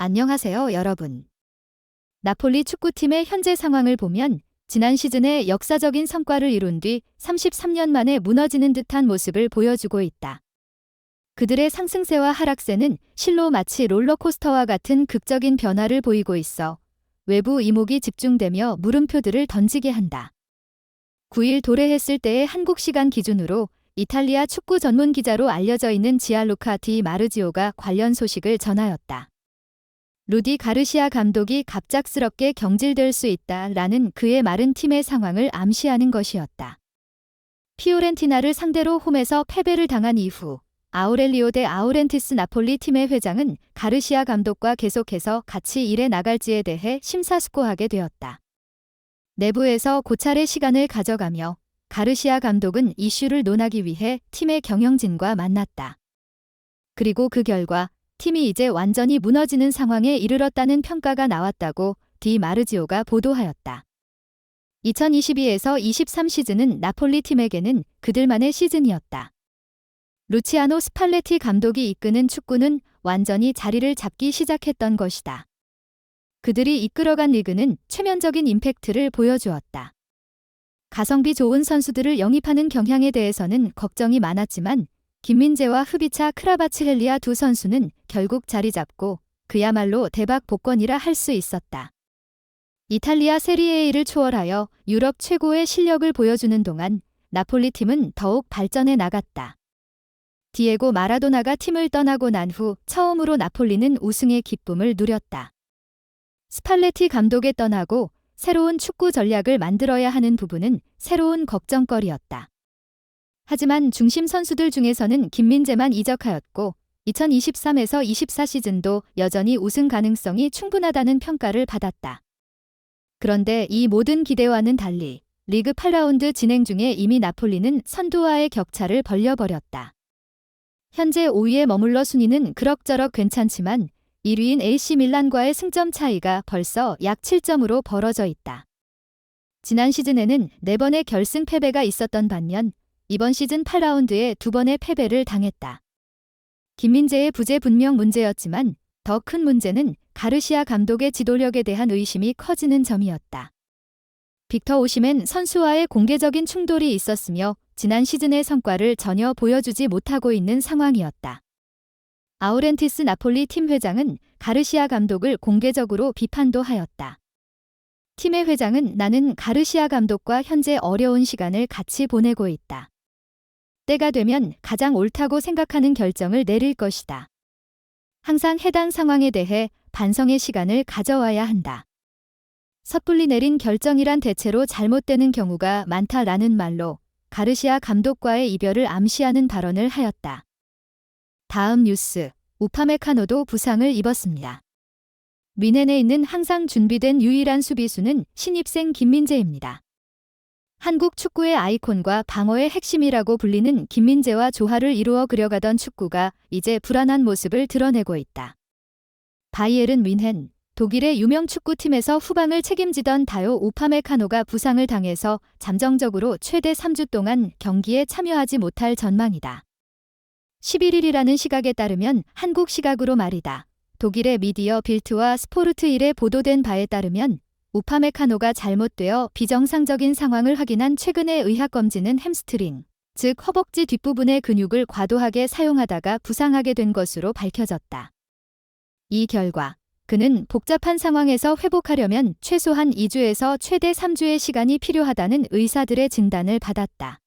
안녕하세요, 여러분. 나폴리 축구팀의 현재 상황을 보면 지난 시즌에 역사적인 성과를 이룬 뒤 33년 만에 무너지는 듯한 모습을 보여주고 있다. 그들의 상승세와 하락세는 실로 마치 롤러코스터와 같은 극적인 변화를 보이고 있어 외부 이목이 집중되며 물음표들을 던지게 한다. 9일 도래했을 때의 한국 시간 기준으로 이탈리아 축구 전문 기자로 알려져 있는 지알루카 디 마르지오가 관련 소식을 전하였다. 루디 가르시아 감독이 갑작스럽게 경질될 수 있다라는 그의 말은 팀의 상황을 암시하는 것이었다. 피오렌티나를 상대로 홈에서 패배를 당한 이후 아우렐리오 데 아우렌티스 나폴리 팀의 회장은 가르시아 감독과 계속해서 같이 일해 나갈지에 대해 심사숙고하게 되었다. 내부에서 고찰의 시간을 가져가며 가르시아 감독은 이슈를 논하기 위해 팀의 경영진과 만났다. 그리고 그 결과 팀이 이제 완전히 무너지는 상황에 이르렀다는 평가가 나왔다고 디 마르지오가 보도하였다. 2022에서 23 시즌은 나폴리 팀에게는 그들만의 시즌이었다. 루치아노 스팔레티 감독이 이끄는 축구는 완전히 자리를 잡기 시작했던 것이다. 그들이 이끌어간 리그는 최면적인 임팩트를 보여주었다. 가성비 좋은 선수들을 영입하는 경향에 대해서는 걱정이 많았지만 김민재와 흡이차 크라바츠헬리아 두 선수는 결국 자리 잡고 그야말로 대박 복권이라 할 수 있었다. 이탈리아 세리에 A를 초월하여 유럽 최고의 실력을 보여주는 동안 나폴리 팀은 더욱 발전해 나갔다. 디에고 마라도나가 팀을 떠나고 난 후 처음으로 나폴리는 우승의 기쁨을 누렸다. 스팔레티 감독에 떠나고 새로운 축구 전략을 만들어야 하는 부분은 새로운 걱정거리였다. 하지만 중심 선수들 중에서는 김민재만 이적하였고 2023에서 24 시즌도 여전히 우승 가능성이 충분하다는 평가를 받았다. 그런데 이 모든 기대와는 달리 리그 8라운드 진행 중에 이미 나폴리는 선두와의 격차를 벌려버렸다. 현재 5위에 머물러 순위는 그럭저럭 괜찮지만 1위인 AC 밀란과의 승점 차이가 벌써 약 7점으로 벌어져 있다. 지난 시즌에는 4번의 결승 패배가 있었던 반면 이번 시즌 8라운드에 2번의 패배를 당했다. 김민재의 부재 분명 문제였지만 더 큰 문제는 가르시아 감독의 지도력에 대한 의심이 커지는 점이었다. 빅터 오시멘 선수와의 공개적인 충돌이 있었으며 지난 시즌의 성과를 전혀 보여주지 못하고 있는 상황이었다. 아우렌티스 나폴리 팀 회장은 가르시아 감독을 공개적으로 비판도 하였다. 팀의 회장은 나는 가르시아 감독과 현재 어려운 시간을 같이 보내고 있다. 때가 되면 가장 옳다고 생각하는 결정을 내릴 것이다. 항상 해당 상황에 대해 반성의 시간을 가져와야 한다. 섣불리 내린 결정이란 대체로 잘못되는 경우가 많다라는 말로 가르시아 감독과의 이별을 암시하는 발언을 하였다. 다음 뉴스, 우파메카노도 부상을 입었습니다. 뮌헨에 있는 항상 준비된 유일한 수비수는 신입생 김민재입니다. 한국 축구의 아이콘과 방어의 핵심이라고 불리는 김민재와 조화를 이루어 그려가던 축구가 이제 불안한 모습을 드러내고 있다. 바이에른 뮌헨, 독일의 유명 축구팀에서 후방을 책임지던 다요 우파메카노가 부상을 당해서 잠정적으로 최대 3주 동안 경기에 참여하지 못할 전망이다. 11일이라는 시각에 따르면 한국 시각으로 말이다. 독일의 미디어 빌트와 스포르트일에 보도된 바에 따르면 우파메카노가 잘못되어 비정상적인 상황을 확인한 최근의 의학검진은 햄스트링, 즉 허벅지 뒷부분의 근육을 과도하게 사용하다가 부상하게 된 것으로 밝혀졌다. 이 결과 그는 복잡한 상황에서 회복하려면 최소한 2주에서 최대 3주의 시간이 필요하다는 의사들의 진단을 받았다.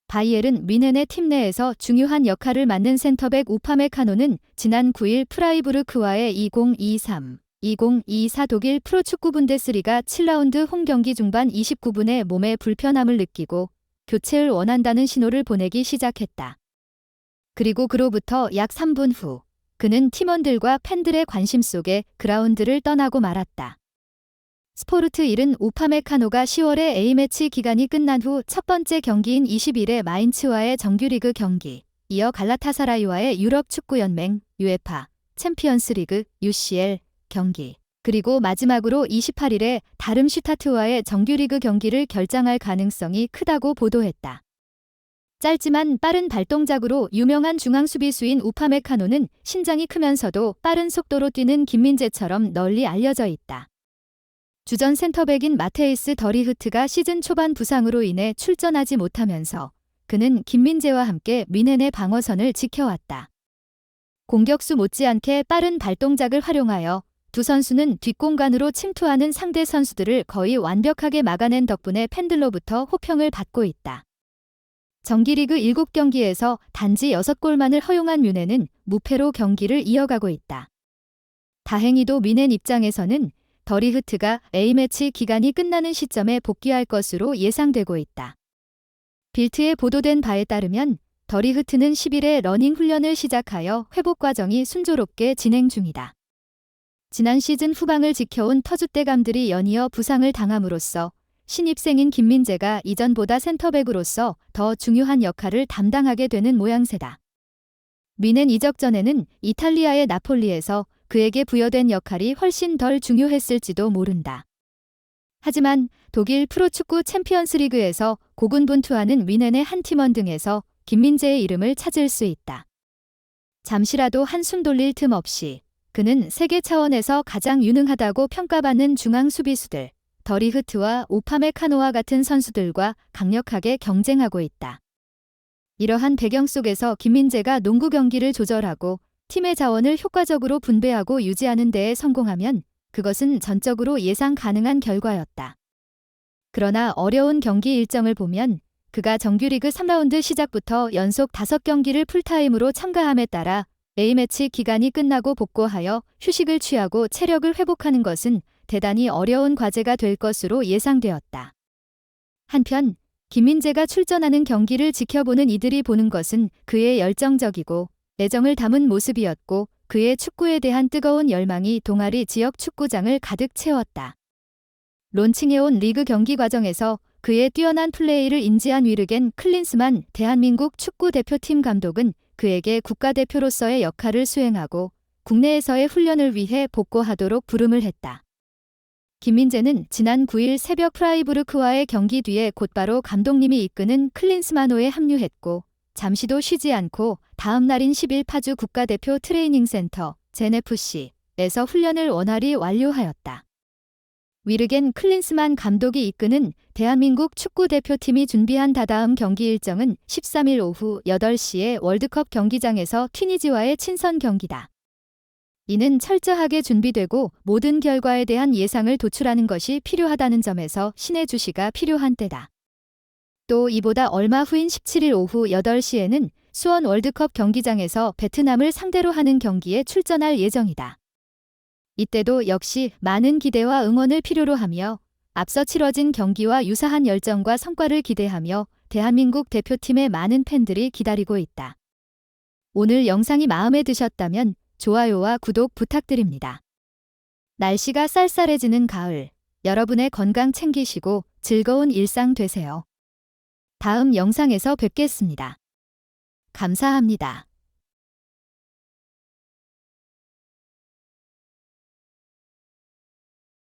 바이에른 뮌헨의 팀 내에서 중요한 역할을 맡는 센터백 우파메카노는 지난 9일 프라이부르크와의 2023-2024 독일 프로축구 분데스리가 7라운드 홈 경기 중반 29분에 몸에 불편함을 느끼고 교체를 원한다는 신호를 보내기 시작했다. 그리고 그로부터 약 3분 후 그는 팀원들과 팬들의 관심 속에 그라운드를 떠나고 말았다. 스포르트일은 우파메카노가 10월에 A매치 기간이 끝난 후 첫 번째 경기인 20일에 마인츠와의 정규리그 경기, 이어 갈라타사라이와의 유럽축구연맹, UEFA, 챔피언스리그, UCL 경기, 그리고 마지막으로 28일에 다름슈타트와의 정규리그 경기를 결장할 가능성이 크다고 보도했다. 짧지만 빠른 발동작으로 유명한 중앙 수비수인 우파메카노는 신장이 크면서도 빠른 속도로 뛰는 김민재처럼 널리 알려져 있다. 주전 센터백인 마테이스 더리흐트가 시즌 초반 부상으로 인해 출전하지 못하면서 그는 김민재와 함께 미넨의 방어선을 지켜왔다. 공격수 못지않게 빠른 발동작을 활용하여 두 선수는 뒷공간으로 침투하는 상대 선수들을 거의 완벽하게 막아낸 덕분에 팬들로부터 호평을 받고 있다. 정기리그 7경기에서 단지 6골만을 허용한 뮌헨은 무패로 경기를 이어가고 있다. 다행히도 뮌헨 입장에서는 더리흐트가 A매치 기간이 끝나는 시점에 복귀할 것으로 예상되고 있다. 빌트에 보도된 바에 따르면 더리흐트는 10일에 러닝 훈련을 시작하여 회복 과정이 순조롭게 진행 중이다. 지난 시즌 후방을 지켜온 터줏대감들이 연이어 부상을 당함으로써 신입생인 김민재가 이전보다 센터백으로서 더 중요한 역할을 담당하게 되는 모양새다. 뮌헨 이적 전에는 이탈리아의 나폴리에서 그에게 부여된 역할이 훨씬 덜 중요했을지도 모른다. 하지만 독일 프로축구 챔피언스리그에서 고군분투하는 뮌헨의 한 팀원 등에서 김민재의 이름을 찾을 수 있다. 잠시라도 한숨 돌릴 틈 없이 그는 세계 차원에서 가장 유능하다고 평가받는 중앙 수비수들, 더리흐트와 우파메카노와 같은 선수들과 강력하게 경쟁하고 있다. 이러한 배경 속에서 김민재가 농구 경기를 조절하고 팀의 자원을 효과적으로 분배하고 유지하는 데에 성공하면 그것은 전적으로 예상 가능한 결과였다. 그러나 어려운 경기 일정을 보면 그가 정규리그 3라운드 시작부터 연속 5경기를 풀타임으로 참가함에 따라 A매치 기간이 끝나고 복구하여 휴식을 취하고 체력을 회복하는 것은 대단히 어려운 과제가 될 것으로 예상되었다. 한편 김민재가 출전하는 경기를 지켜보는 이들이 보는 것은 그의 열정적이고 애정을 담은 모습이었고 그의 축구에 대한 뜨거운 열망이 동아리 지역 축구장을 가득 채웠다. 론칭해온 리그 경기 과정에서 그의 뛰어난 플레이를 인지한 위르겐 클린스만 대한민국 축구대표팀 감독은 그에게 국가대표로서의 역할을 수행하고 국내에서의 훈련을 위해 복구하도록 부름을 했다. 김민재는 지난 9일 새벽 프라이부르크와의 경기 뒤에 곧바로 감독님이 이끄는 클린스만호에 합류했고 잠시도 쉬지 않고 다음 날인 10일 파주 국가대표 트레이닝센터 ZenFC에서 훈련을 원활히 완료하였다. 위르겐 클린스만 감독이 이끄는 대한민국 축구대표팀이 준비한 다다음 경기 일정은 13일 오후 8시에 월드컵 경기장에서 튀니지와의 친선 경기다. 이는 철저하게 준비되고 모든 결과에 대한 예상을 도출하는 것이 필요하다는 점에서 신의 주시가 필요한 때다. 또 이보다 얼마 후인 17일 오후 8시에는 수원 월드컵 경기장에서 베트남을 상대로 하는 경기에 출전할 예정이다. 이때도 역시 많은 기대와 응원을 필요로 하며 앞서 치러진 경기와 유사한 열정과 성과를 기대하며 대한민국 대표팀의 많은 팬들이 기다리고 있다. 오늘 영상이 마음에 드셨다면 좋아요와 구독 부탁드립니다. 날씨가 쌀쌀해지는 가을, 여러분의 건강 챙기시고 즐거운 일상 되세요. 다음 영상에서 뵙겠습니다. 감사합니다.